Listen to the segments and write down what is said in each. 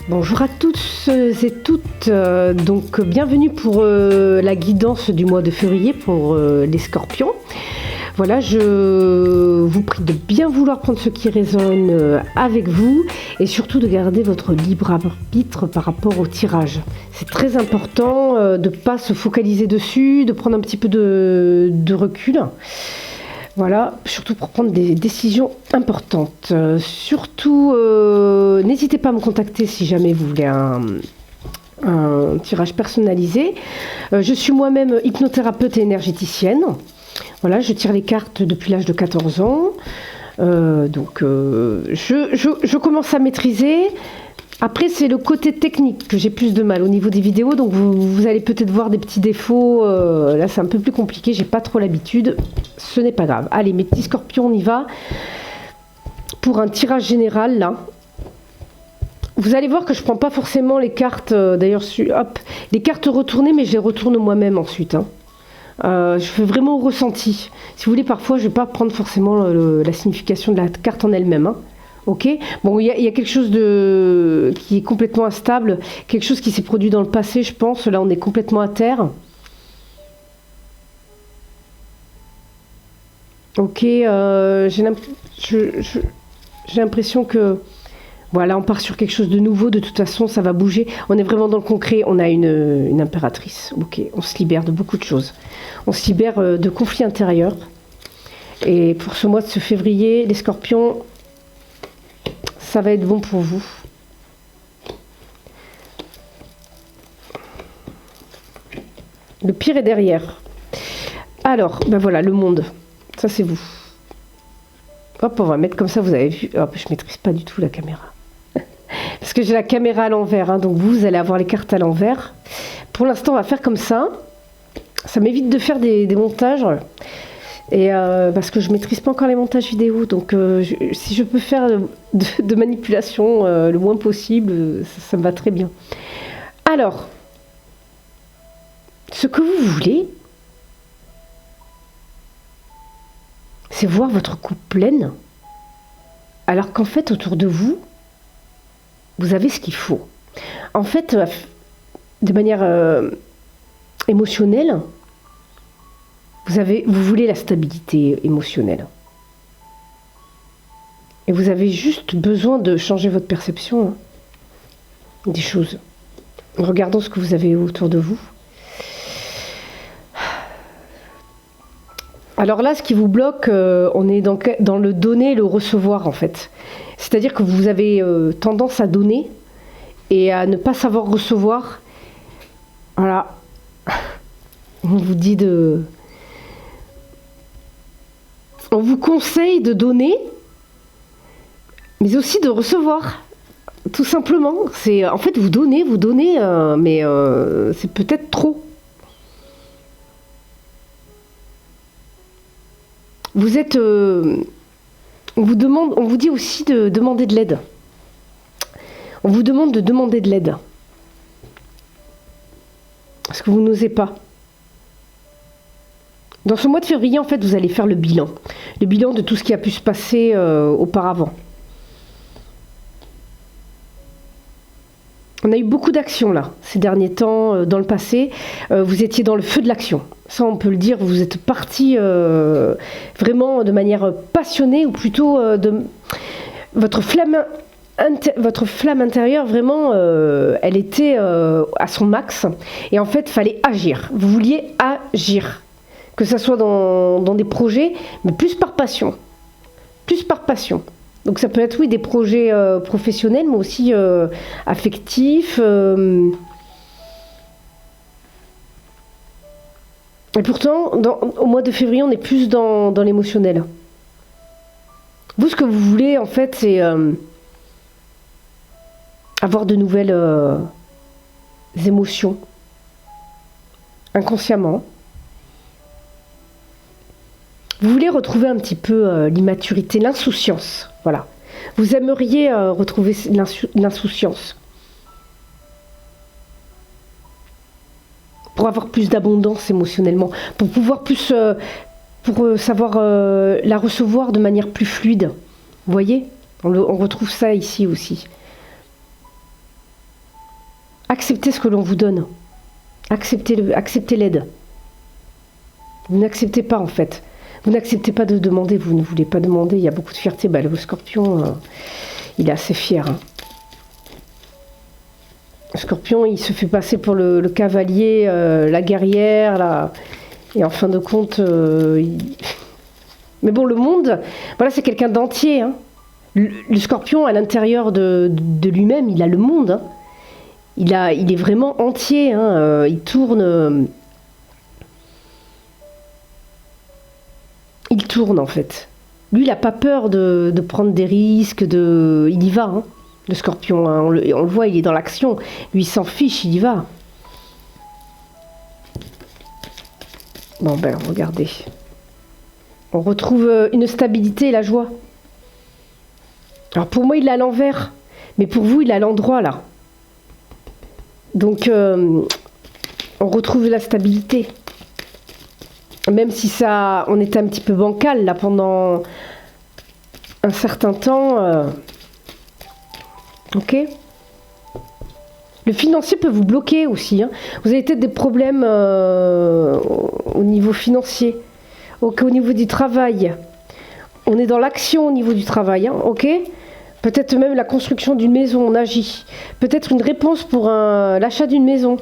Bonjour à tous et toutes, donc bienvenue pour la guidance du mois de février pour les scorpions. Voilà, je vous prie de bien vouloir prendre ce qui résonne avec vous et surtout de garder votre libre arbitre par rapport au tirage. C'est très important de ne pas se focaliser dessus, de prendre un petit peu de recul. Voilà, surtout pour prendre des décisions importantes. Surtout, n'hésitez pas à me contacter si jamais vous voulez un tirage personnalisé. Je suis moi-même hypnothérapeute et énergéticienne. Voilà, je tire les cartes depuis l'âge de 14 ans. Je commence à maîtriser. Après, c'est le côté technique que j'ai plus de mal au niveau des vidéos. Donc, vous allez peut-être voir des petits défauts. Là, c'est un peu plus compliqué. J'ai pas trop l'habitude. Ce n'est pas grave. Allez, mes petits scorpions, on y va. Pour un tirage général, là. Vous allez voir que je prends pas forcément les cartes. D'ailleurs, les cartes retournées, mais je les retourne moi-même ensuite. Je fais vraiment au ressenti. Si vous voulez, parfois, je vais pas prendre forcément la signification de la carte en elle-même. Ok, bon, il y a quelque chose qui est complètement instable, quelque chose qui s'est produit dans le passé, je pense. Là, on est complètement à terre. Ok, j'ai l'impression que voilà, on part sur quelque chose de nouveau. De toute façon, ça va bouger. On est vraiment dans le concret. On a une impératrice. Ok, on se libère de beaucoup de choses. On se libère de conflits intérieurs. Et pour ce mois de ce février, les scorpions, ça va être bon pour vous. Le pire est derrière. Alors, ben voilà, le monde. Ça, c'est vous. Hop, on va mettre comme ça, vous avez vu. Hop, je ne maîtrise pas du tout la caméra. Parce que j'ai la caméra à l'envers, donc vous allez avoir les cartes à l'envers. Pour l'instant, on va faire comme ça. Ça m'évite de faire des montages. Et parce que je maîtrise pas encore les montages vidéo, donc si je peux faire de manipulation le moins possible, ça me va très bien. Alors, ce que vous voulez, c'est voir votre coupe pleine, alors qu'en fait, autour de vous, vous avez ce qu'il faut. En fait, de manière émotionnelle, vous voulez la stabilité émotionnelle. Et vous avez juste besoin de changer votre perception des choses. Regardons ce que vous avez autour de vous. Alors là, ce qui vous bloque, on est dans le donner et le recevoir en fait. C'est-à-dire que vous avez tendance à donner et à ne pas savoir recevoir. Voilà. On vous dit On vous conseille de donner, mais aussi de recevoir, tout simplement. En fait, vous donnez, mais c'est peut-être trop. Vous êtes, on vous dit aussi de demander de l'aide. On vous demande de demander de l'aide, parce que vous n'osez pas. Dans ce mois de février, en fait, vous allez faire le bilan de tout ce qui a pu se passer auparavant. On a eu beaucoup d'actions là, ces derniers temps, dans le passé. Vous étiez dans le feu de l'action. Ça, on peut le dire, vous êtes parti vraiment de manière passionnée, ou plutôt votre flamme intérieure, vraiment, elle était à son max. Et en fait, il fallait agir. Vous vouliez agir. Que ça soit dans des projets, mais plus par passion. Plus par passion. Donc ça peut être, oui, des projets professionnels, mais aussi affectifs. Et pourtant, au mois de février, on est plus dans l'émotionnel. Vous, ce que vous voulez, en fait, c'est avoir de nouvelles émotions. Inconsciemment. Vous voulez retrouver un petit peu l'immaturité, l'insouciance, voilà. Vous aimeriez retrouver l'insouciance. Pour avoir plus d'abondance émotionnellement, pour pouvoir plus, pour savoir la recevoir de manière plus fluide. Vous voyez ? On retrouve ça ici aussi. Acceptez ce que l'on vous donne. Acceptez l'aide. Vous n'acceptez pas en fait. Vous n'acceptez pas de demander, vous ne voulez pas demander, il y a beaucoup de fierté. Bah, le Scorpion, il est assez fier. Hein. Le Scorpion, il se fait passer pour le cavalier, la guerrière, et en fin de compte, mais bon, le monde, voilà, c'est quelqu'un d'entier. Hein. Le Scorpion, à l'intérieur de lui-même, il a le monde. Hein. Il est vraiment entier. Hein. Il tourne. Il tourne en fait. Lui, il n'a pas peur de prendre des risques. Il y va. Hein. Le Scorpion, hein. On le voit, il est dans l'action. Lui, il s'en fiche, il y va. Bon ben, regardez. On retrouve une stabilité et la joie. Alors pour moi, il est à l'envers. Mais pour vous, il est à l'endroit là. Donc, on retrouve la stabilité. Même si on était un petit peu bancal là pendant un certain temps. Ok. Le financier peut vous bloquer aussi. Hein. Vous avez peut-être des problèmes au niveau financier. Ok, au niveau du travail. On est dans l'action au niveau du travail. Hein, ok. Peut-être même la construction d'une maison, on agit. Peut-être une réponse pour l'achat d'une maison.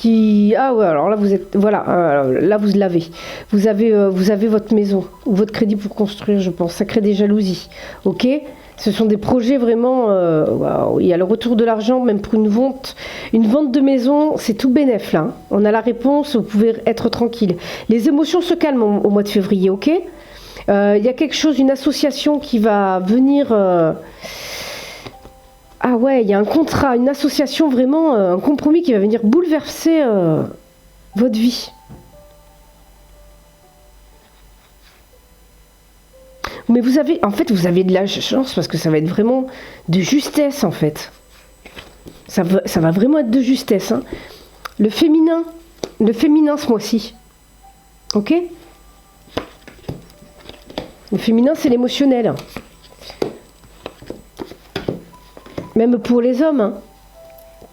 Ah ouais, alors là vous êtes. Voilà, là vous l'avez. Vous avez votre maison ou votre crédit pour construire, je pense. Ça crée des jalousies. Ok. Ce sont des projets vraiment. Wow. Il y a le retour de l'argent, même pour une vente. Une vente de maison, c'est tout bénef là. Hein. On a la réponse, vous pouvez être tranquille. Les émotions se calment au mois de février, ok. Il y a quelque chose, une association qui va venir. Ah ouais, il y a un contrat, une association vraiment, un compromis qui va venir bouleverser votre vie. Mais vous avez de la chance parce que ça va être vraiment de justesse en fait. Ça va vraiment être de justesse. Hein. Le féminin ce mois-ci. Ok ? Le féminin, c'est l'émotionnel. Même pour les hommes. Hein.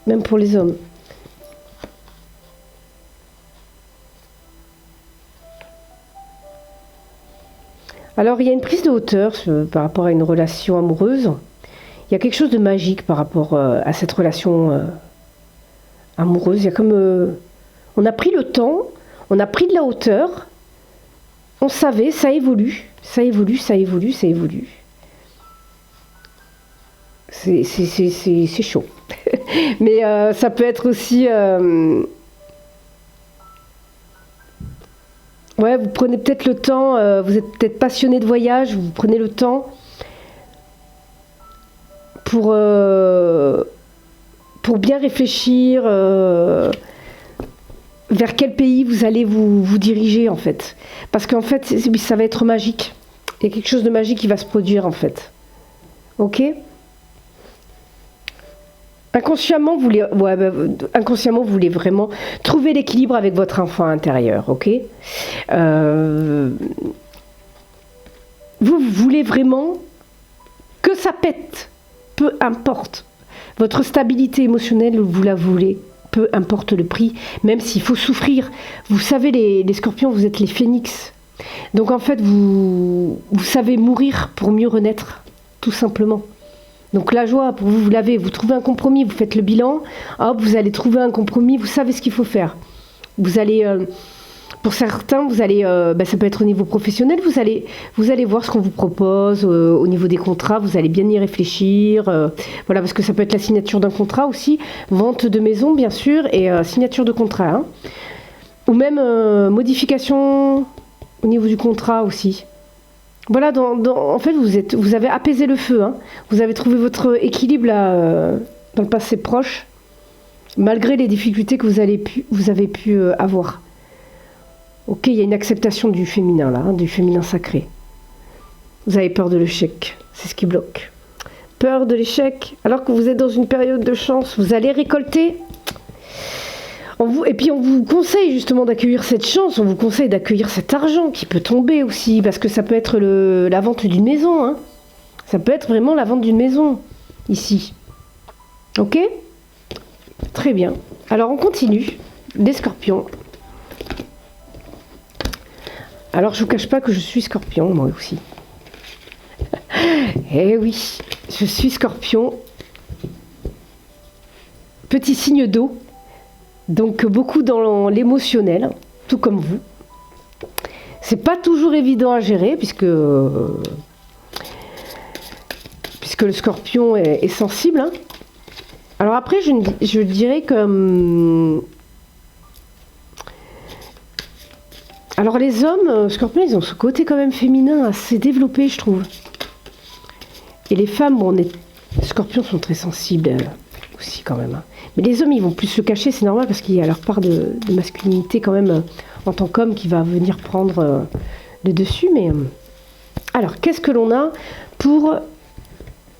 Même pour les hommes. Alors, il y a une prise de hauteur par rapport à une relation amoureuse. Il y a quelque chose de magique par rapport à cette relation amoureuse. Il y a comme... on a pris le temps, on a pris de la hauteur. On savait, ça évolue. Ça évolue. C'est chaud. Mais ça peut être aussi... Ouais, vous prenez peut-être le temps, vous êtes peut-être passionné de voyage, vous prenez le temps pour bien réfléchir vers quel pays vous allez vous diriger en fait. Parce qu'en fait, ça va être magique. Il y a quelque chose de magique qui va se produire en fait. Ok ? Inconsciemment, vous voulez vraiment trouver l'équilibre avec votre enfant intérieur, ok ? Vous voulez vraiment que ça pète, peu importe. Votre stabilité émotionnelle, vous la voulez, peu importe le prix, même s'il faut souffrir. Vous savez, les scorpions, vous êtes les phénix. Donc en fait, vous savez mourir pour mieux renaître, tout simplement. Donc la joie, pour vous l'avez, vous trouvez un compromis, vous faites le bilan, hop, vous allez trouver un compromis, vous savez ce qu'il faut faire. Vous allez, pour certains, ça peut être au niveau professionnel, vous allez voir ce qu'on vous propose au niveau des contrats, vous allez bien y réfléchir, voilà, parce que ça peut être la signature d'un contrat aussi, vente de maison bien sûr, et signature de contrat, hein. Ou même modification au niveau du contrat aussi. Voilà, en fait, vous avez apaisé le feu. Hein. Vous avez trouvé votre équilibre là, dans le passé proche, malgré les difficultés que vous avez pu avoir. Ok, il y a une acceptation du féminin là, hein, du féminin sacré. Vous avez peur de l'échec, c'est ce qui bloque. Peur de l'échec, alors que vous êtes dans une période de chance, vous allez récolter. Et puis on vous conseille justement d'accueillir cette chance, on vous conseille d'accueillir cet argent qui peut tomber aussi, parce que ça peut être la vente d'une maison, hein. Ça peut être vraiment la vente d'une maison, ici. Ok ? Très bien. Alors on continue. Les scorpions. Alors je vous cache pas que je suis scorpion, moi aussi. Eh oui, je suis scorpion. Petit signe d'eau. Donc beaucoup dans l'émotionnel, tout comme vous. C'est pas toujours évident à gérer puisque le scorpion est sensible. Hein. Alors après, je dirais que... alors les hommes, scorpions, ils ont ce côté quand même féminin assez développé, je trouve. Et les femmes, bon, les scorpions sont très sensibles aussi quand même. Hein. Mais les hommes, ils vont plus se cacher, c'est normal parce qu'il y a leur part de masculinité quand même en tant qu'homme qui va venir prendre le dessus. Mais alors, qu'est-ce que l'on a pour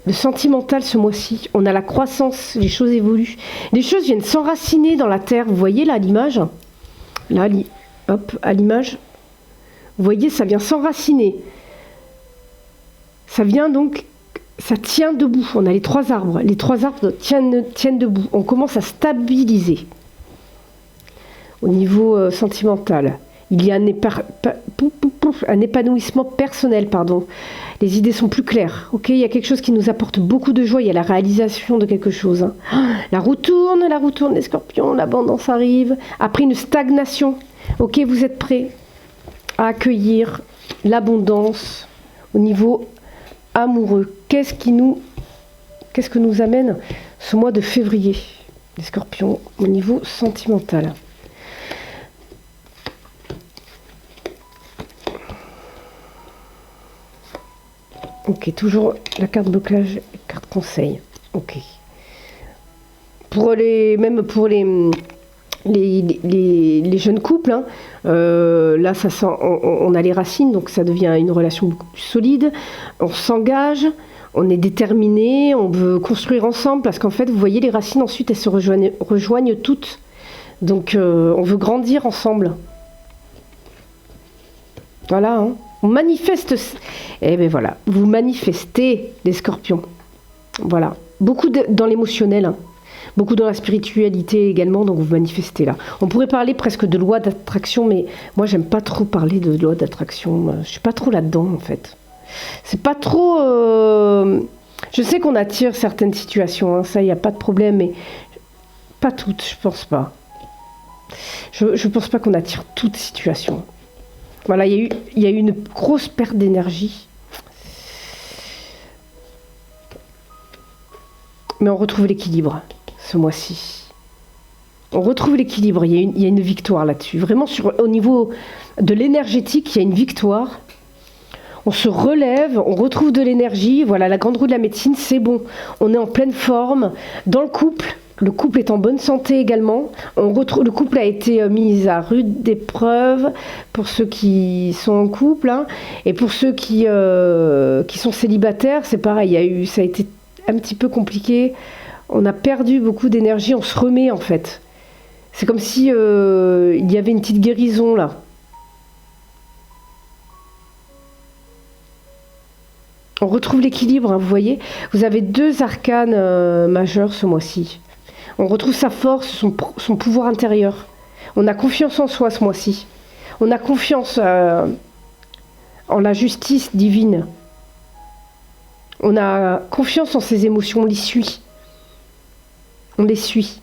le sentimental ce mois-ci? On a la croissance, les choses évoluent. Les choses viennent s'enraciner dans la terre. Vous voyez là l'image? Là, hop, à l'image. Vous voyez, ça vient s'enraciner. Ça vient donc... ça tient debout. On a les 3 arbres. Les 3 arbres tiennent debout. On commence à stabiliser. Au niveau sentimental. Il y a un épanouissement personnel, pardon. Les idées sont plus claires. Ok, il y a quelque chose qui nous apporte beaucoup de joie. Il y a la réalisation de quelque chose. Hein. La roue tourne, les scorpions, l'abondance arrive. Après une stagnation. Ok, vous êtes prêts à accueillir l'abondance au niveau amoureux. Qu'est-ce que nous amène ce mois de février, les scorpions, au niveau sentimental? Ok, toujours la carte blocage, carte conseil. Ok. Même pour les jeunes couples, hein, là ça sent, on a les racines, donc ça devient une relation beaucoup plus solide. On s'engage, on est déterminé, on veut construire ensemble, parce qu'en fait, vous voyez, les racines ensuite elles se rejoignent toutes. Donc on veut grandir ensemble. Voilà, hein. On manifeste. Eh bien voilà, vous manifestez les scorpions. Voilà, beaucoup dans l'émotionnel. Hein. Beaucoup dans la spiritualité également, donc vous manifestez là. On pourrait parler presque de loi d'attraction, mais moi j'aime pas trop parler de loi d'attraction. Je suis pas trop là-dedans en fait. C'est pas trop. Je sais qu'on attire certaines situations, hein, ça il n'y a pas de problème, mais pas toutes, je pense pas. Je pense pas qu'on attire toutes situations. Voilà, il y a eu une grosse perte d'énergie. Mais on retrouve l'équilibre ce mois-ci. On retrouve l'équilibre, il y a une victoire là-dessus. Vraiment, au niveau de l'énergétique, il y a une victoire. On se relève, on retrouve de l'énergie. Voilà, la grande roue de la médecine, c'est bon. On est en pleine forme. Dans le couple est en bonne santé également. Le couple a été mis à rude épreuve pour ceux qui sont en couple. Hein. Et pour ceux qui sont célibataires, c'est pareil. Ça a été un petit peu compliqué. On a perdu beaucoup d'énergie. On se remet en fait. C'est comme si il y avait une petite guérison là. On retrouve l'équilibre, hein, vous voyez. Vous avez 2 arcanes majeurs ce mois-ci. On retrouve sa force, son pouvoir intérieur. On a confiance en soi ce mois-ci. On a confiance en la justice divine. On a confiance en ses émotions, on les suit. On les suit.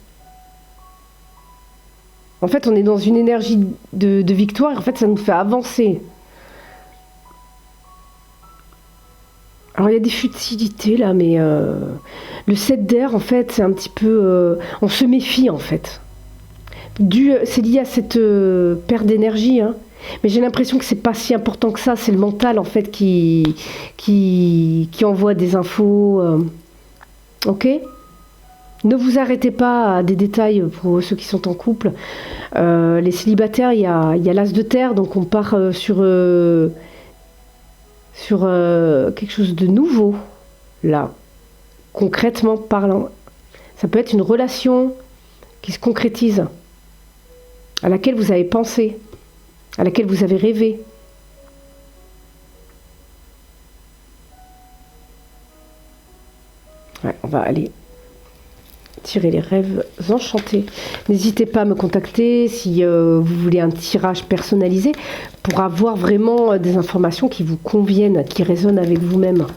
En fait, on est dans une énergie de victoire et en fait, ça nous fait avancer. Alors il y a des futilités là, mais le 7 d'air en fait c'est un petit peu... on se méfie en fait. C'est lié à cette perte d'énergie, hein. Mais j'ai l'impression que c'est pas si important que ça, c'est le mental en fait qui envoie des infos. Ok ? Ne vous arrêtez pas à des détails pour ceux qui sont en couple. Les célibataires, il y a l'as de terre, donc on part sur quelque chose de nouveau, là, concrètement parlant. Ça peut être une relation qui se concrétise, à laquelle vous avez pensé, à laquelle vous avez rêvé. Ouais, on va aller Tirer les rêves enchantés. N'hésitez pas à me contacter si vous voulez un tirage personnalisé pour avoir vraiment des informations qui vous conviennent, qui résonnent avec vous-même.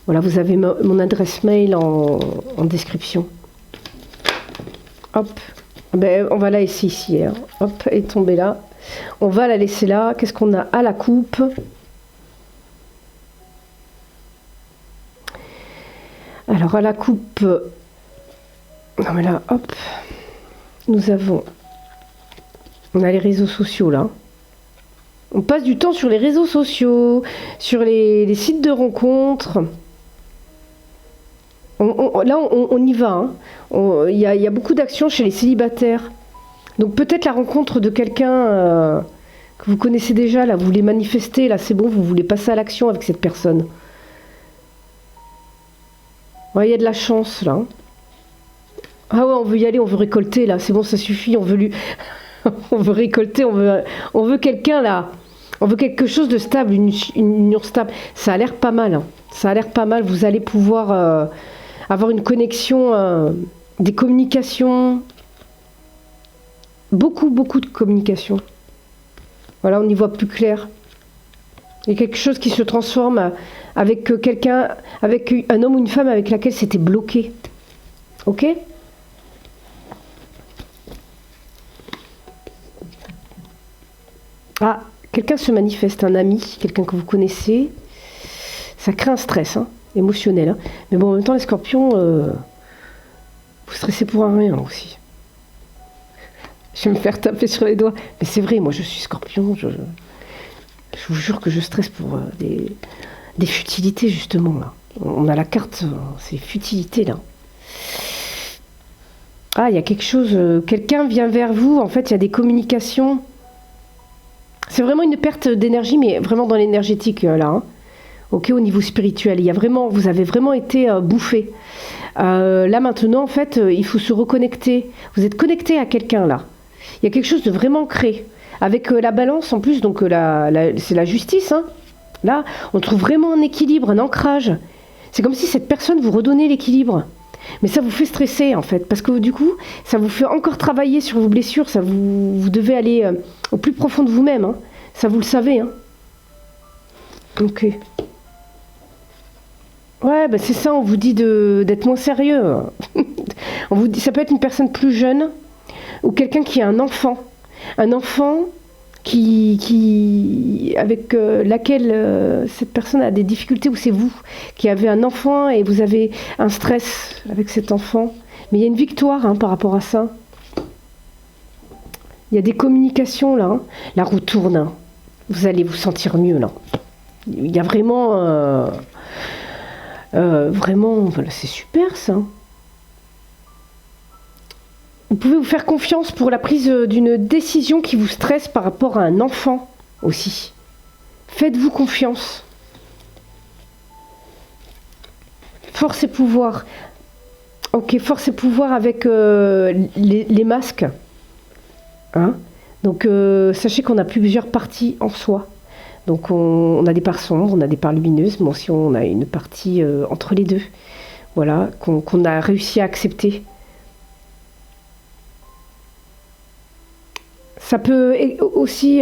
Voilà, vous avez mon adresse mail en description. Hop, ben, on va la laisser ici. Hein. Hop, elle est tombée là. On va la laisser là. Qu'est-ce qu'on a à la coupe? Alors à la coupe... Non mais là, hop, on a les réseaux sociaux là. On passe du temps sur les réseaux sociaux, sur les sites de rencontres. On y va. Il y a beaucoup d'actions chez les célibataires. Donc peut-être la rencontre de quelqu'un que vous connaissez déjà, là, vous voulez manifester, là c'est bon, vous voulez passer à l'action avec cette personne. Ouais, il y a de la chance là. Ah ouais, on veut y aller, on veut récolter là, c'est bon, ça suffit, on veut on veut récolter, on veut quelqu'un là, on veut quelque chose de stable, une union stable. Ça a l'air pas mal, hein. Ça a l'air pas mal, vous allez pouvoir avoir une connexion, des communications, beaucoup de communication. Voilà, on y voit plus clair. Il y a quelque chose qui se transforme avec quelqu'un, avec un homme ou une femme avec laquelle c'était bloqué. Ok ? Ah, quelqu'un se manifeste, un ami, quelqu'un que vous connaissez. Ça crée un stress émotionnel. Hein. Mais bon, en même temps, les scorpions, vous stressez pour un rien aussi. Je vais me faire taper sur les doigts. Mais c'est vrai, moi je suis scorpion. Je vous jure que je stresse pour des futilités, justement. Là. On a la carte, c'est futilités, là. Ah, il y a quelque chose. Quelqu'un vient vers vous. En fait, il y a des communications. C'est vraiment une perte d'énergie, mais vraiment dans l'énergétique, là. Hein. Ok, au niveau spirituel. Vous avez vraiment été bouffé. Là, maintenant, en fait, il faut se reconnecter. Vous êtes connecté à quelqu'un, là. Il y a quelque chose de vraiment ancré. Avec la balance, en plus, donc c'est la justice. Hein. Là, on trouve vraiment un équilibre, un ancrage. C'est comme si cette personne vous redonnait l'équilibre. Mais ça vous fait stresser, en fait. Parce que, du coup, ça vous fait encore travailler sur vos blessures. Vous devez aller au plus profond de vous-même. Hein. Ça, vous le savez. Hein. Ok. Ouais, bah c'est ça, on vous dit d'être moins sérieux. On vous dit, ça peut être une personne plus jeune ou quelqu'un qui a un enfant. Un enfant avec laquelle cette personne a des difficultés, ou c'est vous qui avez un enfant et vous avez un stress avec cet enfant. Mais il y a une victoire par rapport à ça. Il y a des communications là. Hein. La roue tourne. Hein. Vous allez vous sentir mieux là. Il y a vraiment... voilà, c'est super ça. Vous pouvez vous faire confiance pour la prise d'une décision qui vous stresse par rapport à un enfant aussi. Faites-vous confiance. Force et pouvoir. Ok, force et pouvoir avec les masques. Hein. Donc sachez qu'on a plusieurs parties en soi. Donc on a des parts sombres, on a des parts lumineuses, mais aussi on a une partie entre les deux. Voilà, qu'on a réussi à accepter. Ça peut aussi...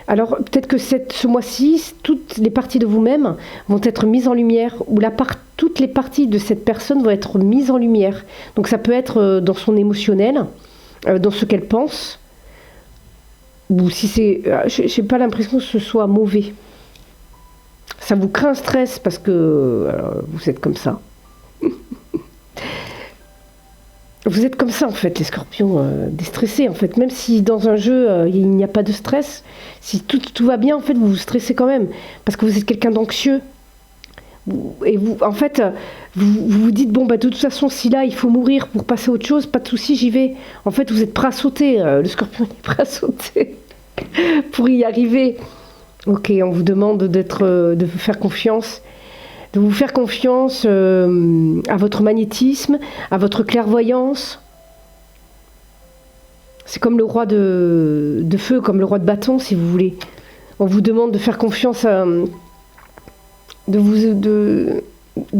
alors peut-être que ce mois-ci, toutes les parties de vous-même vont être mises en lumière, ou toutes les parties de cette personne vont être mises en lumière. Donc ça peut être dans son émotionnel, dans ce qu'elle pense, ou si c'est... je n'ai pas l'impression que ce soit mauvais. Ça vous crée un stress parce que vous êtes comme ça. Vous êtes comme ça en fait, les scorpions, déstressés en fait. Même si dans un jeu, il n'y a pas de stress, si tout va bien, en fait, vous vous stressez quand même. Parce que vous êtes quelqu'un d'anxieux. Et vous, en fait, vous dites, bon, bah, de toute façon, si là, il faut mourir pour passer à autre chose, pas de souci, j'y vais. En fait, vous êtes prêt à sauter. Le scorpion est prêt à sauter pour y arriver. Ok, on vous demande de vous faire confiance. De vous faire confiance à votre magnétisme, à votre clairvoyance. C'est comme le roi de feu, comme le roi de bâton, si vous voulez. On vous demande de faire confiance, de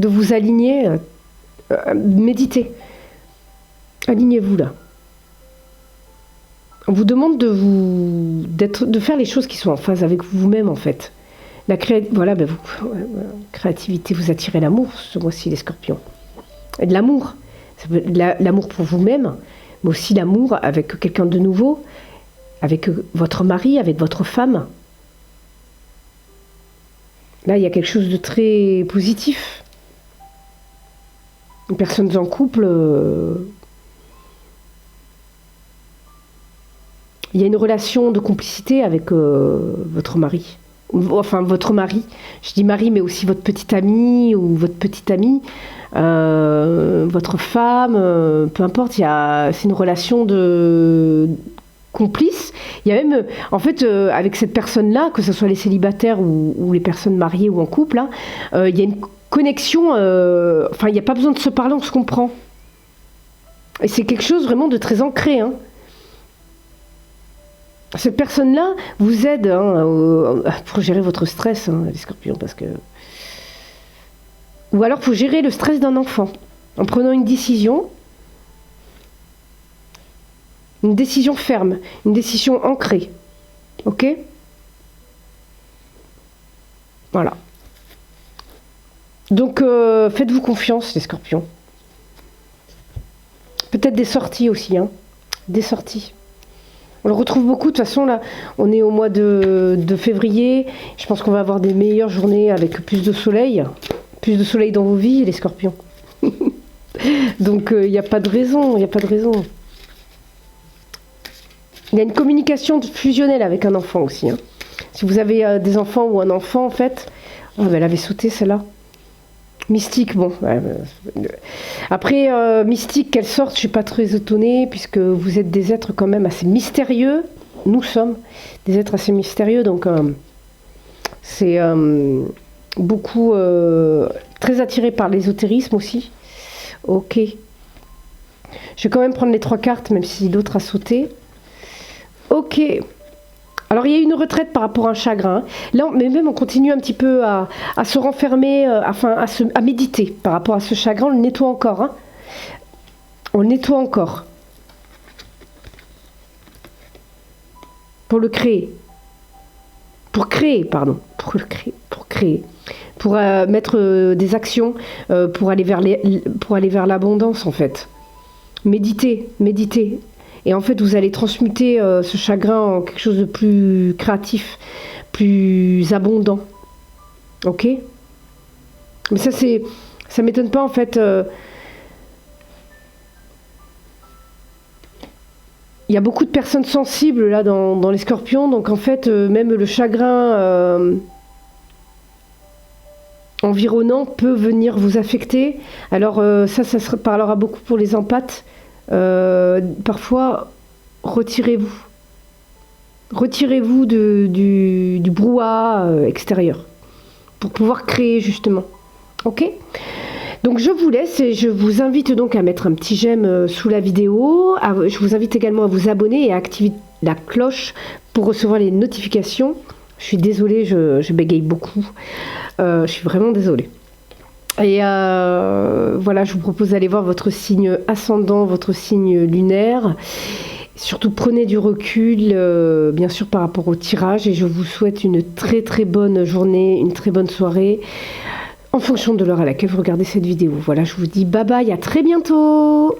vous aligner, méditer. Alignez-vous là. On vous demande de faire les choses qui sont en phase avec vous-même en fait. Voilà, créativité, vous attirez l'amour ce mois-ci les scorpions. Et de l'amour. L'amour pour vous-même, mais aussi l'amour avec quelqu'un de nouveau, avec votre mari, avec votre femme. Là, il y a quelque chose de très positif. Les personnes en couple... il y a une relation de complicité avec votre mari. Enfin, votre mari. Je dis mari, mais aussi votre petit ami ou votre petite amie. Votre femme, peu importe. C'est une relation de complice. Il y a même, en fait, avec cette personne-là, que ce soit les célibataires ou les personnes mariées ou en couple, hein, il y a une connexion. Enfin, il n'y a pas besoin de se parler, on se comprend. Et c'est quelque chose vraiment de très ancré, hein. Cette personne-là vous aide pour gérer votre stress, hein, les scorpions, parce que... Ou alors, il faut gérer le stress d'un enfant, en prenant une décision ferme, une décision ancrée. Ok ? Voilà. Donc, faites-vous confiance, les scorpions. Peut-être des sorties aussi, hein. Des sorties. On le retrouve beaucoup, de toute façon, là, on est au mois de février. Je pense qu'on va avoir des meilleures journées avec plus de soleil dans vos vies, les scorpions. Donc, il n'y a pas de raison, il y a une communication fusionnelle avec un enfant aussi, hein. Si vous avez des enfants ou un enfant, en fait... Oh, elle avait sauté, celle-là. Mystique, bon. Après, mystique, qu'elle sorte, je ne suis pas très étonnée, puisque vous êtes des êtres quand même assez mystérieux. Nous sommes des êtres assez mystérieux, donc c'est beaucoup très attiré par l'ésotérisme aussi. Ok. Je vais quand même prendre les 3 cartes, même si l'autre a sauté. Ok. Alors, il y a une retraite par rapport à un chagrin. Là, mais même on continue un petit peu à se renfermer, à méditer par rapport à ce chagrin. On le nettoie encore. Hein. On le nettoie encore. Pour le créer. Pour créer. Pour mettre des actions pour aller vers l'abondance, en fait. Méditer. Et en fait, vous allez transmuter ce chagrin en quelque chose de plus créatif, plus abondant. Ok ? Mais ça m'étonne pas, en fait. Il y a beaucoup de personnes sensibles, là, dans les scorpions. Donc, en fait, même le chagrin environnant peut venir vous affecter. Alors, ça se parlera beaucoup pour les empathes. Parfois, retirez-vous du brouhaha extérieur pour pouvoir créer justement. Ok ? Donc je vous laisse et je vous invite donc à mettre un petit j'aime sous la vidéo. Je vous invite également à vous abonner et à activer la cloche pour recevoir les notifications. Je suis désolée, je bégaye beaucoup. Je suis vraiment désolée. Et voilà, je vous propose d'aller voir votre signe ascendant, votre signe lunaire. Surtout, prenez du recul, bien sûr, par rapport au tirage. Et je vous souhaite une très très bonne journée, une très bonne soirée, en fonction de l'heure à laquelle vous regardez cette vidéo. Voilà, je vous dis bye bye, à très bientôt.